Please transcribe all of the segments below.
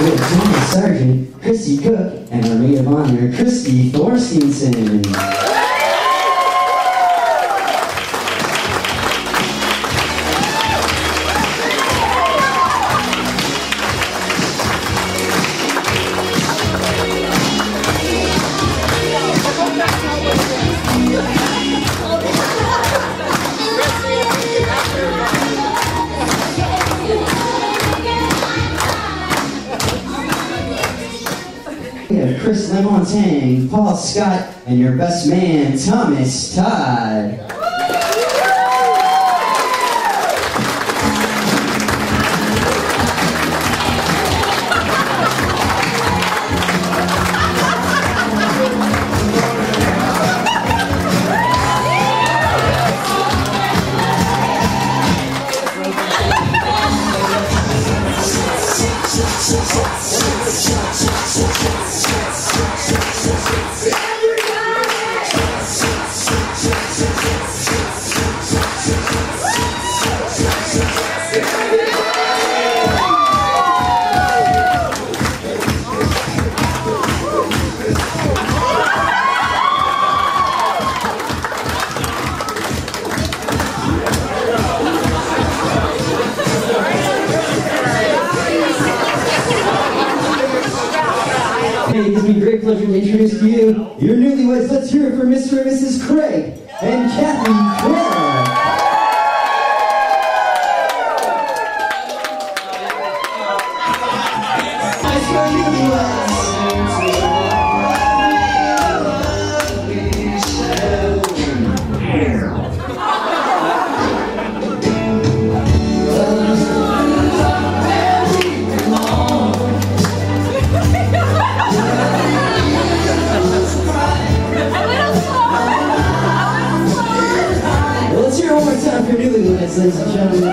with General Sergeant Christy Cook and our maid of honor, Christy Thorstensen. Chris Lemontang, Paul Scott, and your best man, Thomas Todd. Hey, it's been a great pleasure to introduce to you your newlyweds. Let's hear it for Mr. and Mrs. Craig and Cathy and Craig. One more time for newlyweds, ladies and gentlemen.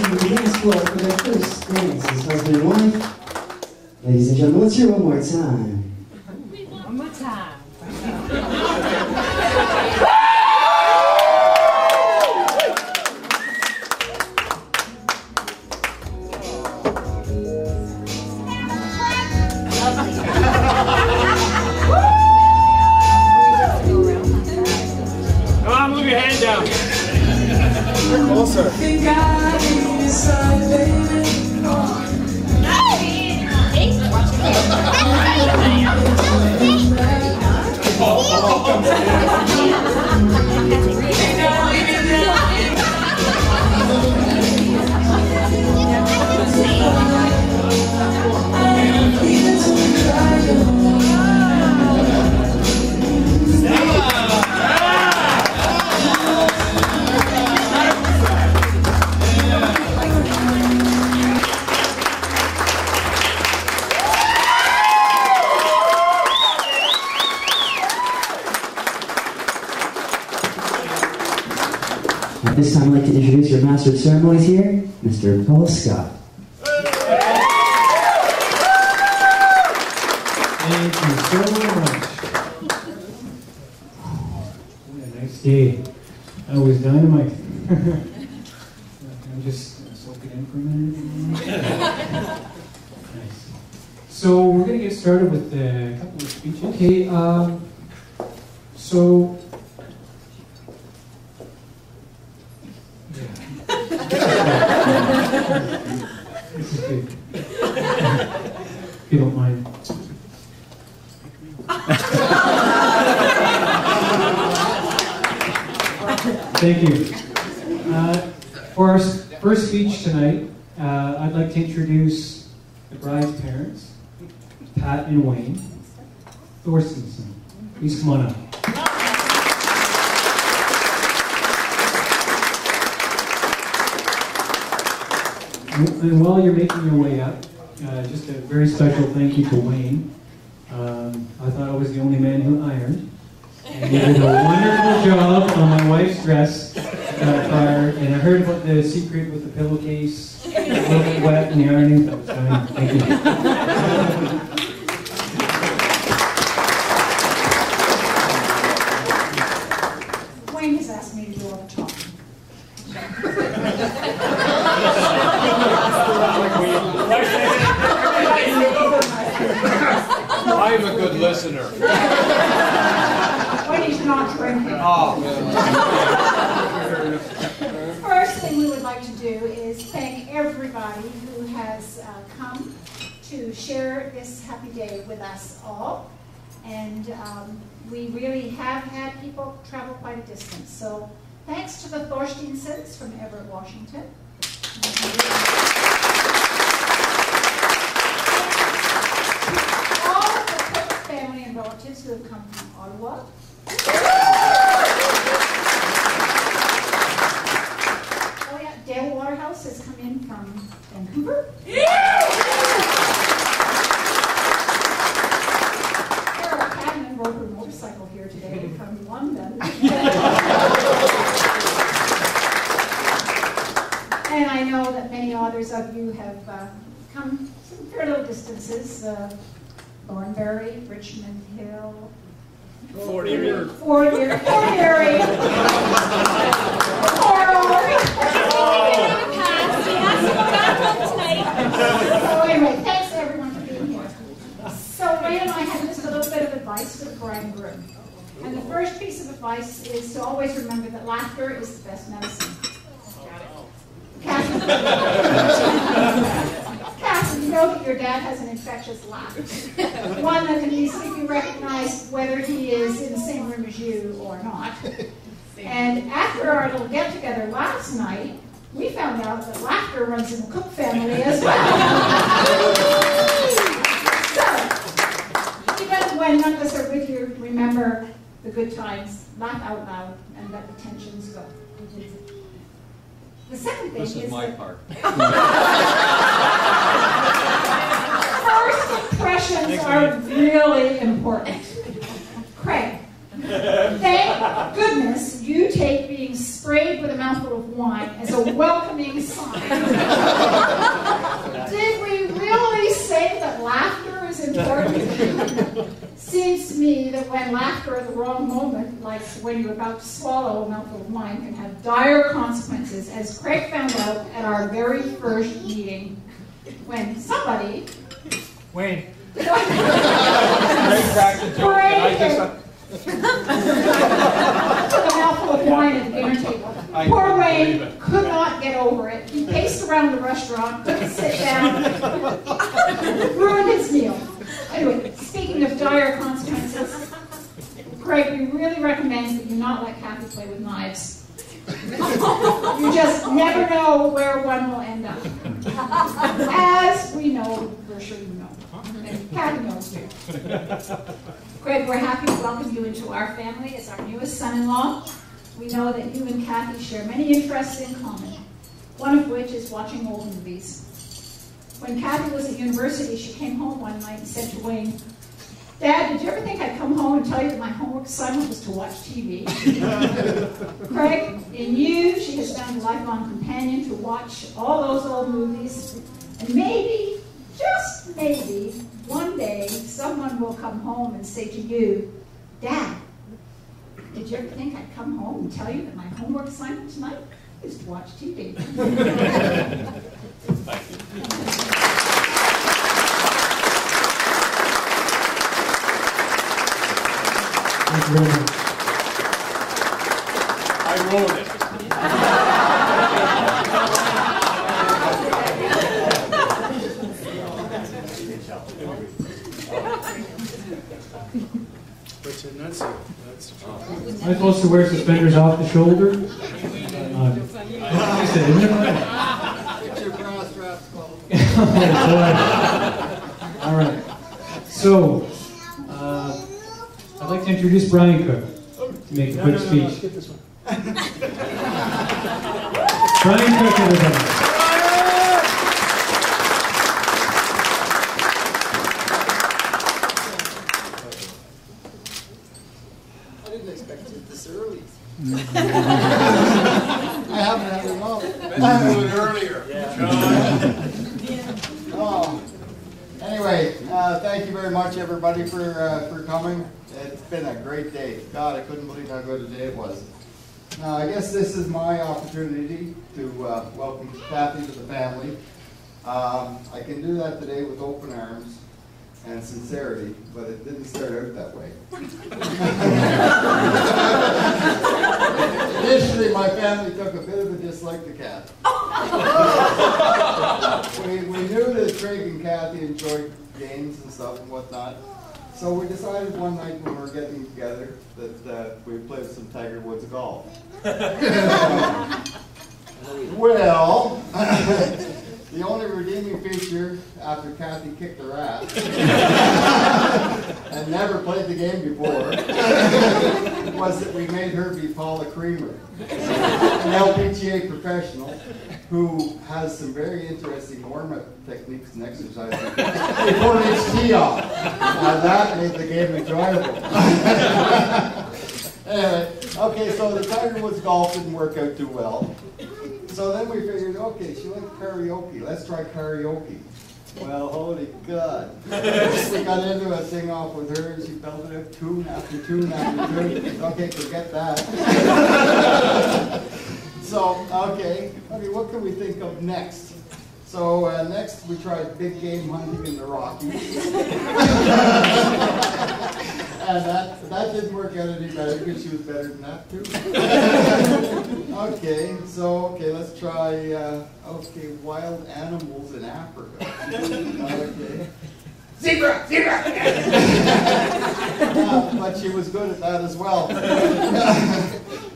The dance floor for their first dance as husband and wife. Ladies and gentlemen, let's hear one more time. One more time. Move your hand down. You're closer. At this time, I'd like to introduce your Master of Ceremonies here, Mr. Paul Scott. Thank you so much. What a nice day. I was dynamite. I'm just soak it in for a minute. Nice. So we're going to get started with a couple of speeches. Okay, so... This is good. If you don't mind. Thank you. For our first speech tonight, I'd like to introduce the bride's parents, Pat and Wayne Thorstensen. Please come on up. And while you're making your way up, just a very special thank you to Wayne. I thought I was the only man who ironed. And he did a wonderful job on my wife's dress prior. And I heard about the secret with the pillowcase, a little bit wet in the ironing. That was fine. Thank you. Wayne has asked me to do all the talking. when he's not drinking. First thing we would like to do is thank everybody who has come to share this happy day with us all. And we really have had people travel quite a distance. So thanks to the Thorsteinsons from Everett, Washington. All of the Cook family and relatives who have come from Ottawa. Oh yeah, Dale Waterhouse has come in from Vancouver. Sarah Cadman rode her motorcycle here today from London. And I know that many others of you have come some fair little distances. Thornbury, Richmond Hill. Fort Erie. Fort Erie. Fort Erie. So anyway, thanks to everyone for being here. So Ray and I have just a little bit of advice for the bride and groom. And the first piece of advice is to always remember that laughter is the best medicine. Cathy, you know that your dad has an infectious laugh. One that can easily be recognized whether he is in the same room as you or not. And after our little get-together last night, we found out that laughter runs in the Cook family as well. So, even when none of us are with you, remember the good times, laugh out loud, and let the tensions go. The second thing This is my part. First impressions are really important. Craig, thank goodness you take being sprayed with a mouthful of wine as a welcoming sign. Did we really say that laughter is important? Seems to me that when laughter at the wrong moment, like when you're about to swallow a mouthful of wine, can have dire consequences, as Craig found out at our very first meeting, when somebody... Wayne. Craig cracked the joke. took a mouthful of wine at the dinner table. Poor Wayne could not get over it. He paced around the restaurant, couldn't sit down, ruined his meal. Anyway, speaking of dire consequences, Craig, we really recommend that you not let Cathy play with knives. You just never know where one will end up. As we know, we're sure you know. And Cathy knows too. Craig, we're happy to welcome you into our family as our newest son-in-law. We know that you and Cathy share many interests in common, one of which is watching old movies. When Cathy was at university, she came home one night and said to Wayne, "Dad, did you ever think I'd come home and tell you that my homework assignment was to watch TV?" Craig, in you, she has found a lifelong companion to watch all those old movies. And maybe, just maybe, one day, someone will come home and say to you, "Dad, did you ever think I'd come home and tell you that my homework assignment tonight is to watch TV?" Thank you. Thank you very much. I wrote it. But you're nuts. That's the trouble. Am I supposed to wear suspenders off the shoulder? Get your bra straps closed. All right. So, I'd like to introduce Brian Cook to make a quick speech. Skip this one. Brian Cook, everybody. I didn't expect it this early. I haven't had it all. Better do it earlier. Oh. Anyway, thank you very much, everybody, for coming. It's been a great day. God, I couldn't believe how good a day it was. Now, I guess this is my opportunity to welcome Cathy to the family. I can do that today with open arms. and sincerity, but it didn't start out that way. Initially, my family took a bit of a dislike to Cat. We knew that Craig and Cathy enjoyed games and stuff and whatnot, so we decided one night when we were getting together that we'd play some Tiger Woods golf. Well, the only redeeming feature after Cathy kicked her ass and never played the game before was that we made her be Paula Creamer, an LPGA professional who has some very interesting warm-up techniques and exercises before each tee off. And that made the game enjoyable. Anyway, okay, so the Tiger Woods golf didn't work out too well. So then we figured, okay, she liked karaoke. Let's try karaoke. Well, holy God. We got into a sing-off with her, and she belted out tune after tune after tune. Okay, forget that. So, okay, what can we think of next? So next we tried big game hunting in the Rockies. And that didn't work out any better because she was better than that too. Okay, let's try wild animals in Africa. Okay. Zebra! But she was good at that as well.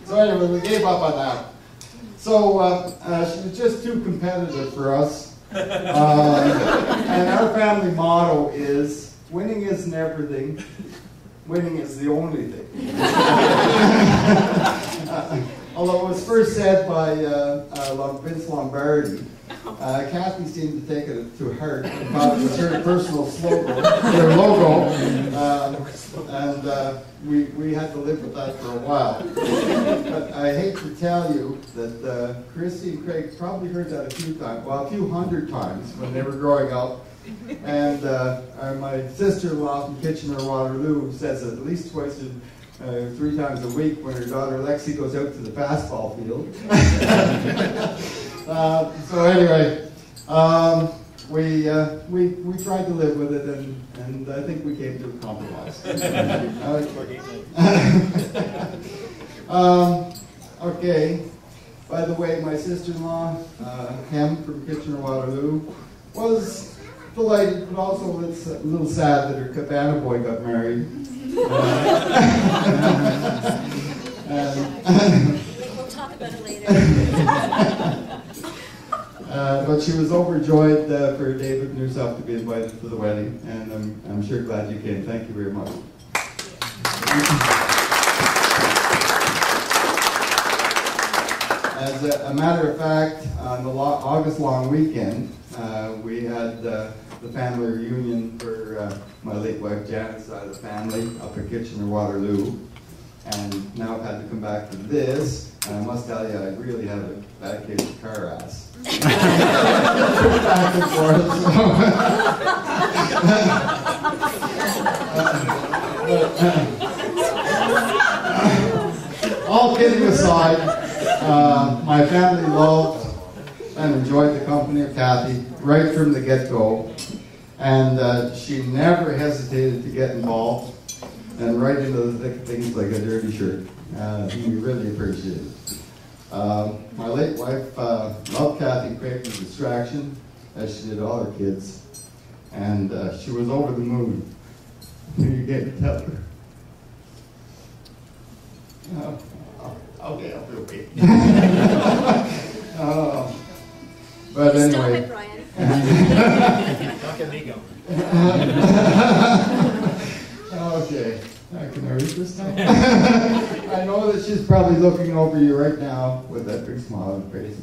So anyway, we gave up on that. So she was just too competitive for us. And our family motto is, winning isn't everything, winning is the only thing. Although it was first said by Vince Lombardi, Cathy seemed to take it to heart and thought it was her personal logo, and we had to live with that for a while. But I hate to tell you that Cathy and Craig probably heard that a few times, well, a few hundred times when they were growing up. And my sister-in-law from Kitchener-Waterloo says it at least twice, 3 times a week when her daughter Lexi goes out to the fastball field. So anyway, we tried to live with it, and I think we came to a compromise. Okay. By the way, my sister-in-law, Hem from Kitchener-Waterloo, was delighted, but also it's a little sad that her cabana boy got married. We'll talk about it later. But she was overjoyed for David and herself to be invited to the wedding, and I'm sure glad you came. Thank you very much. As a matter of fact, on the August long weekend, we had the family reunion for my late wife Janet's side of the family up at Kitchener-Waterloo. And now I've had to come back to this, and I must tell you, I really have a bad case of car ass. Back and forth. All kidding aside, my family loved and enjoyed the company of Cathy right from the get-go, and she never hesitated to get involved and right into the thick things like a dirty shirt. We really appreciate it. My late wife loved Cathy and Craig as a distraction, as she did all her kids, and she was over the moon when you get to tell her. Okay, I'll do it. But anyway. Stop it, Brian. Don't get me going. Okay, I can hurry this time. I know that she's probably looking over you right now with that big smile on her face.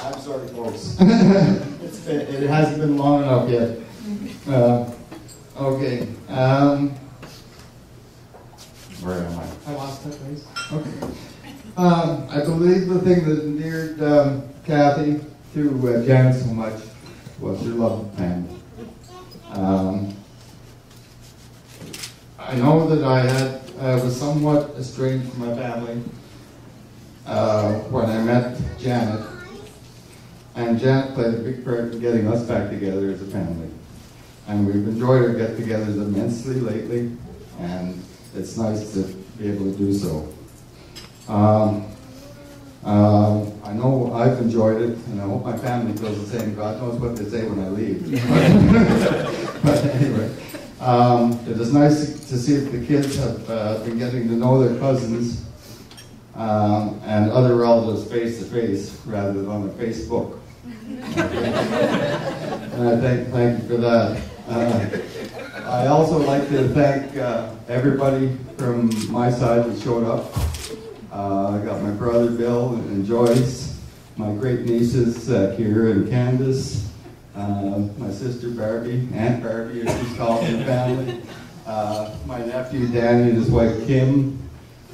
I'm sorry, folks. It hasn't been long enough yet. Okay. Where am I? I lost that place. Okay. I believe the thing that endeared Cathy to Janet so much was her love of family. I I know that I was somewhat estranged from my family when I met Janet. And Janet played a big part in getting us back together as a family. And we've enjoyed our get-togethers immensely lately, and it's nice to be able to do so. I know I've enjoyed it, and I hope my family feels the same. God knows what they say when I leave. But anyway, it is nice to see that the kids have been getting to know their cousins and other relatives face to face rather than on Facebook. And I thank you for that. I also like to thank everybody from my side that showed up. I got my brother Bill and Joyce, my great nieces Kira and Candace, my sister Barbie, Aunt Barbie as she's called in the family, my nephew Danny and his wife Kim,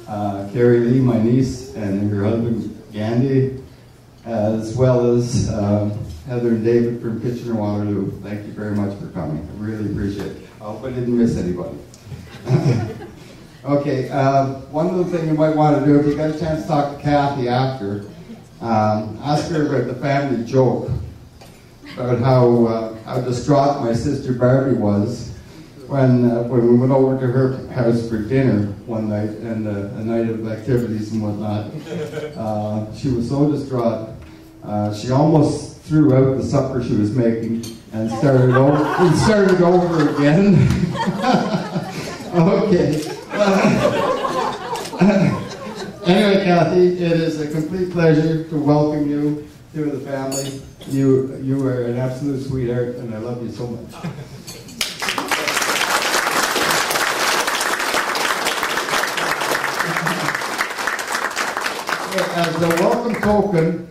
Carrie Lee, my niece, and her husband Gandhi, as well as Heather and David from Kitchener-Waterloo. Thank you very much for coming. I really appreciate it. I hope I didn't miss anybody. Okay, one other thing you might want to do, if you get a chance to talk to Cathy after, ask her about the family joke, about how distraught my sister Barbie was when we went over to her house for dinner one night, and a night of activities and whatnot. She was so distraught, she almost threw out the supper she was making and started over again. Okay. Anyway, Cathy, it is a complete pleasure to welcome you to the family. You are an absolute sweetheart, and I love you so much. As a welcome token,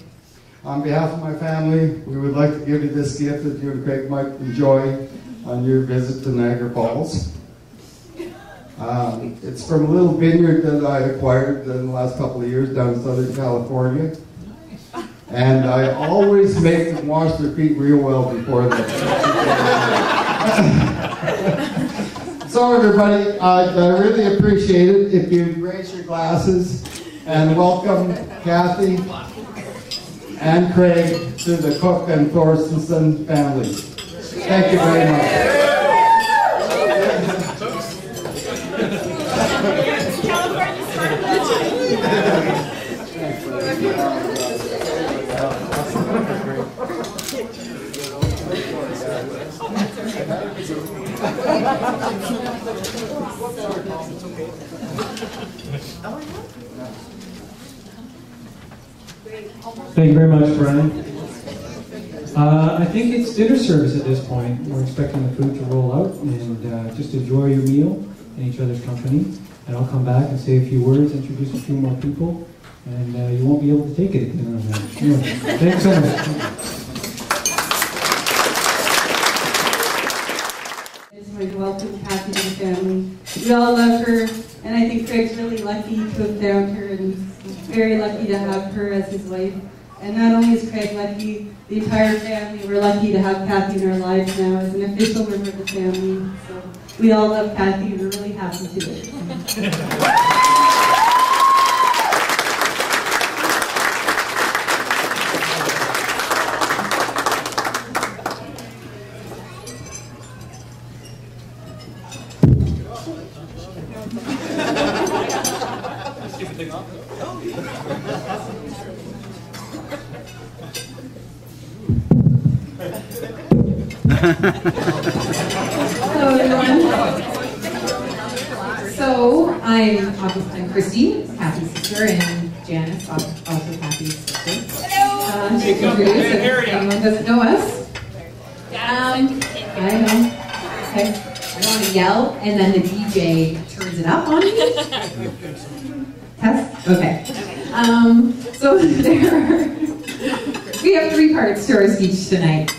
on behalf of my family, we would like to give you this gift that you and Craig might enjoy on your visit to Niagara Falls. It's from a little vineyard that I acquired in the last couple of years down in Southern California. And I always make them wash their feet real well before they... So everybody, I really appreciate it if you'd raise your glasses and welcome Cathy and Craig to the Cook and Thorstenson family. Thank you very much. Thank you very much, Brian. I think it's dinner service at this point. We're expecting the food to roll out, and just enjoy your meal in each other's company. And I'll come back and say a few words, introduce a few more people, and you won't be able to take it again. Anyway, thanks so much. I just wanted to welcome Cathy to the family. We all love her, and I think Craig's really lucky to have found her, and very lucky to have her as his wife. And not only is Craig lucky, the entire family, we're lucky to have Cathy in our lives now as an official member of the family. So we all love Cathy, we're really happy to do it. Hello everyone. So I'm Christine, Cathy's sister, and Janice, also Cathy's sister. Hello. To introduce if anyone doesn't know us. I know. Okay. I want to yell, and then the DJ turns it up on me. Test. Okay. So we have 3 parts to our speech tonight.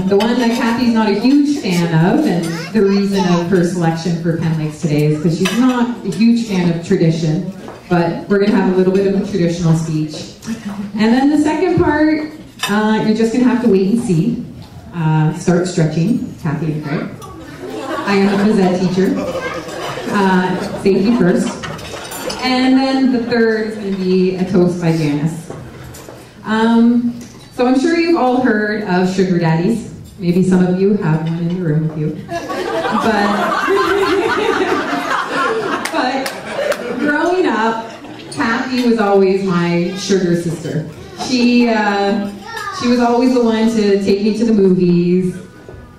The one that Cathy's not a huge fan of, and the reason of her selection for Penn Lakes today is because she's not a huge fan of tradition, but we're going to have a little bit of a traditional speech. And then the second part, you're just going to have to wait and see. Start stretching, Cathy and Craig. I am a phys ed teacher. Safety first. And then the third is going to be a toast by Janice. So I'm sure you've all heard of sugar daddies. Maybe some of you have one in the room with you. But growing up, Cathy was always my sugar sister. She was always the one to take me to the movies,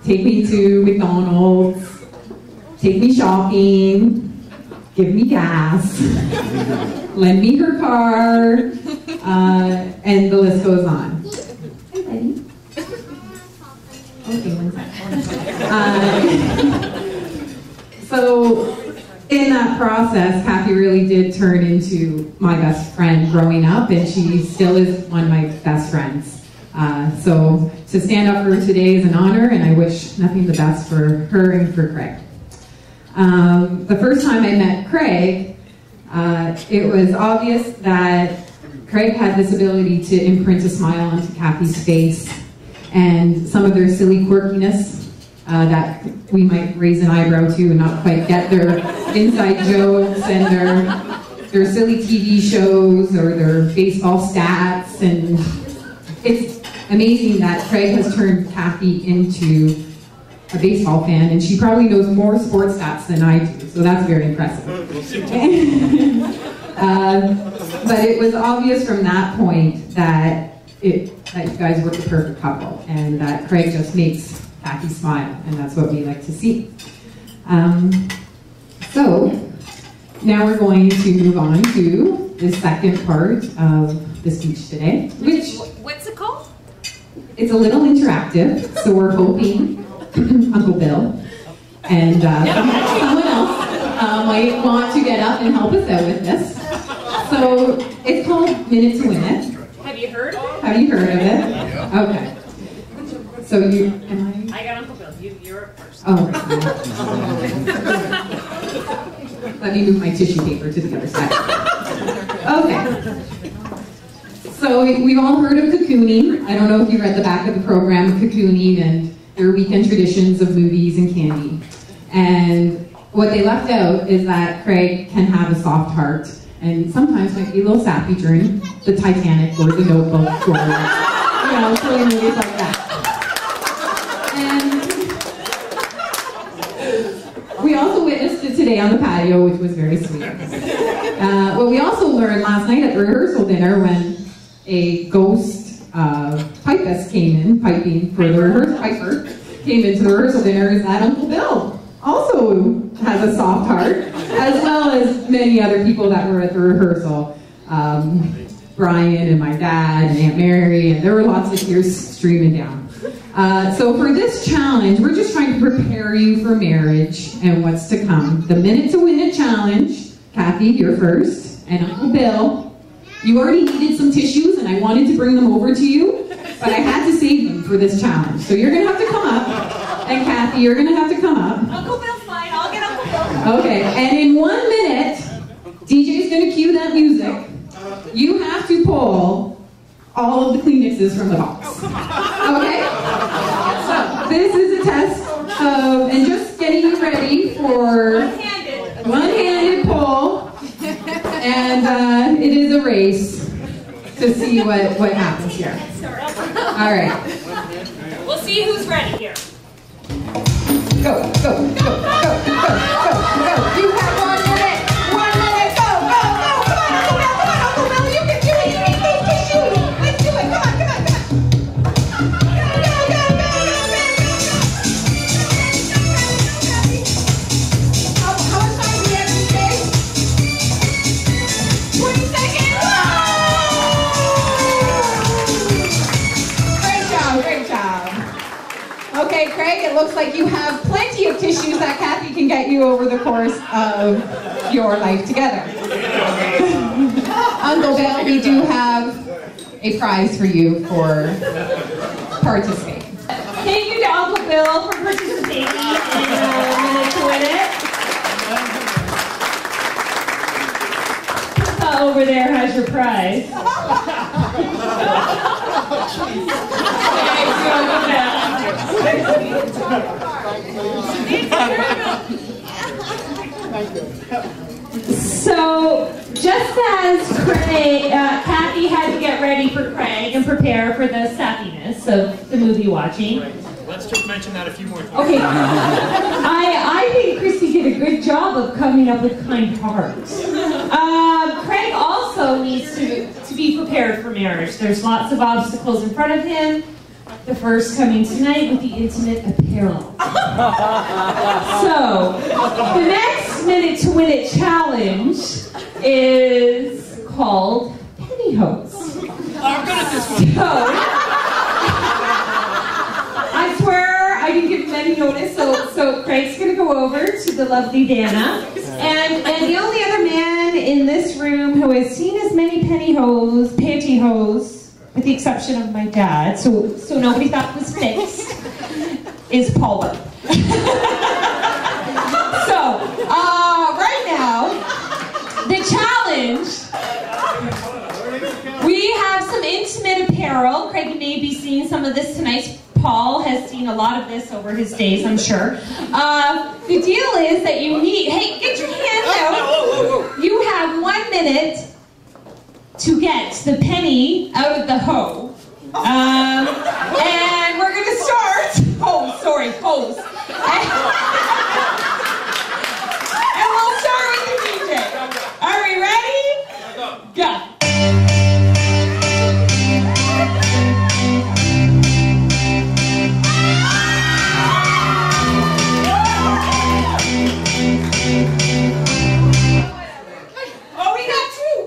take me to McDonald's, take me shopping, give me gas, lend me her car, and the list goes on. Hi, Betty. Okay, one second. So, in that process, Cathy really did turn into my best friend growing up, and she still is one of my best friends. So, to stand up for her today is an honor, and I wish nothing the best for her and for Craig. The first time I met Craig, it was obvious that Craig had this ability to imprint a smile onto Cathy's face, and some of their silly quirkiness that we might raise an eyebrow to and not quite get, their inside jokes and their silly TV shows or their baseball stats. And it's amazing that Craig has turned Cathy into a baseball fan, and she probably knows more sports stats than I do, so that's very impressive. But it was obvious from that point that you guys were the perfect couple, and that Craig just makes Cathy smile, and that's what we like to see. So now we're going to move on to the second part of the speech today, which What's it called? it's a little interactive, so we're hoping Uncle Bill and someone else might want to get up and help us out with this. So it's called Minute to Win It. Have you heard of it? Have you heard of it? Okay. So I got Uncle Bill. You're up first. Oh. Let me move my tissue paper to the other side. Okay. So we've all heard of cocooning. I don't know if you read the back of the program, cocooning and their weekend traditions of movies and candy. And what they left out is that Craig can have a soft heart and sometimes might be a little sappy during the Titanic or the Notebook or, silly movies like that. And we also witnessed it today on the patio, which was very sweet. What we also learned last night at the rehearsal dinner when a ghost pipist came in, piping for the rehearsal, Piper came into the rehearsal dinner, is that Uncle Bill also has a soft heart, as well as many other people that were at the rehearsal. Brian and my dad and Aunt Mary, and there were lots of tears streaming down. So for this challenge, we're just trying to prepare you for marriage and what's to come. The Minute to Win It challenge. Cathy, you're first, and Uncle Bill. You already needed some tissues, and I wanted to bring them over to you, but I had to save them for this challenge. So you're going to have to come up, and Cathy, you're going to have to come up. Uncle Bill's fine. I'll get Uncle Bill. Okay, and in 1 minute, DJ's going to cue that music. You have to pull all of the Kleenexes from the box. Okay? So this is a test of, and just getting you ready for one-handed pull. And it is a race to see what happens here. All right. We'll see who's ready here. Go, go, go, go, go, go, go. You have 1 minute. 1 minute. Go, go, go. Come on, Uncle Bill. Come on, Uncle Bill. You can do it. You need those tissues. Let's do it. Come on, come on, come on. Go, go, go, go, go, go, go. How much time do we have to stay? 20 seconds. Great job, great job. Okay, Craig, it looks like you have plenty of tissues that Cathy can get you over the course of your life together. Uncle Bill, we do have a prize for you for participating. Thank you to Uncle Bill for participating in Minute to Win It. Over there has your prize. Cathy had to get ready for Craig and prepare for the sappiness of the movie watching. Right. Let's just mention that a few more times. Okay. I think Christy did a good job of coming up with kind hearts. Craig also needs to be prepared for marriage. There's lots of obstacles in front of him. The first coming tonight with the intimate apparel. So, the next Minute to Win It challenge is called pantyhose. I'm good at this one. So, I swear I didn't give him any notice, so Craig's going to go over to the lovely Dana. And the only other man in this room who has seen as many pantyhose, with the exception of my dad, so nobody thought it was fixed, is Paul Burke. So, right now, the challenge, we have some intimate apparel. Craig, you may be seeing some of this tonight. Paul has seen a lot of this over his days, I'm sure. The deal is that you need, hey, get your hands out. You have 1 minute to get the penny out of the hoe. And we're going to start, hose. And we'll start with the DJ. Are we ready? Go. Oh, we got two.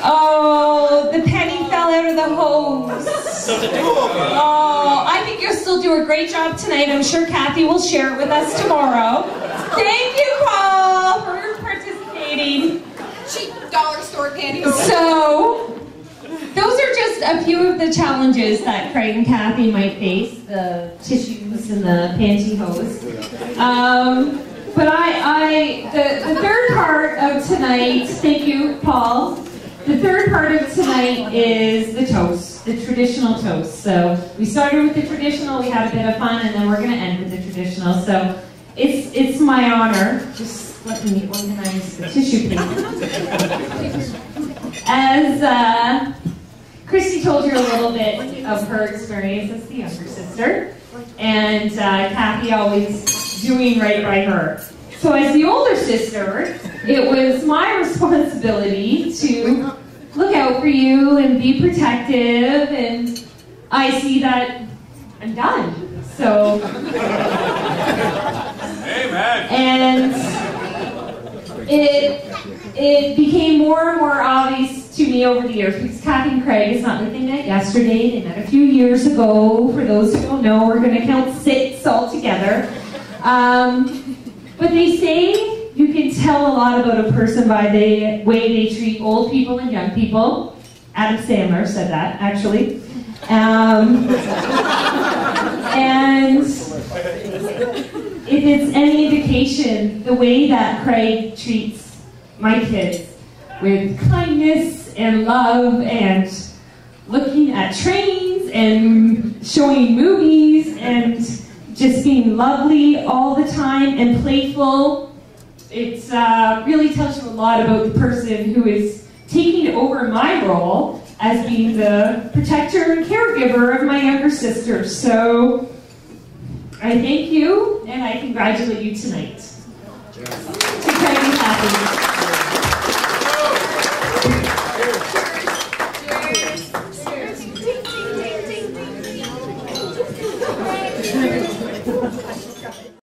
Oh, the penny fell out of the hose. So the do-over. Oh, I think you'll still do a great job tonight. I'm sure Cathy will share it with us tomorrow. Thank you, Paul, for participating. Cheap dollar store candy. So, those are just a few of the challenges that Craig and Cathy might face, the tissues and the pantyhose. But the third part of tonight, thank you, Paul. The third part of tonight is the toast, the traditional toast. So we started with the traditional, we had a bit of fun, and then we're going to end with the traditional. So it's my honor. Just let me organize the tissue paper. As Christy told you a little bit of her experience as the younger sister, and Cathy always doing right by her. So as the older sister, it was my responsibility to look out for you and be protective, and I see that I'm done. So, Amen. and it became more and more obvious to me over the years, because Cathy and Craig is not like they met yesterday, they met a few years ago. For those who don't know, we're going to count 6 all together. But they say you can tell a lot about a person by the way they treat old people and young people. Adam Sandler said that, actually. And if it's any indication, the way that Craig treats my kids with kindness and love and looking at trains and showing movies and just being lovely all the time and playful, it really tells you a lot about the person who is taking over my role as being the protector and caregiver of my younger sister. So I thank you and I congratulate you tonight. To Craig and Cathy.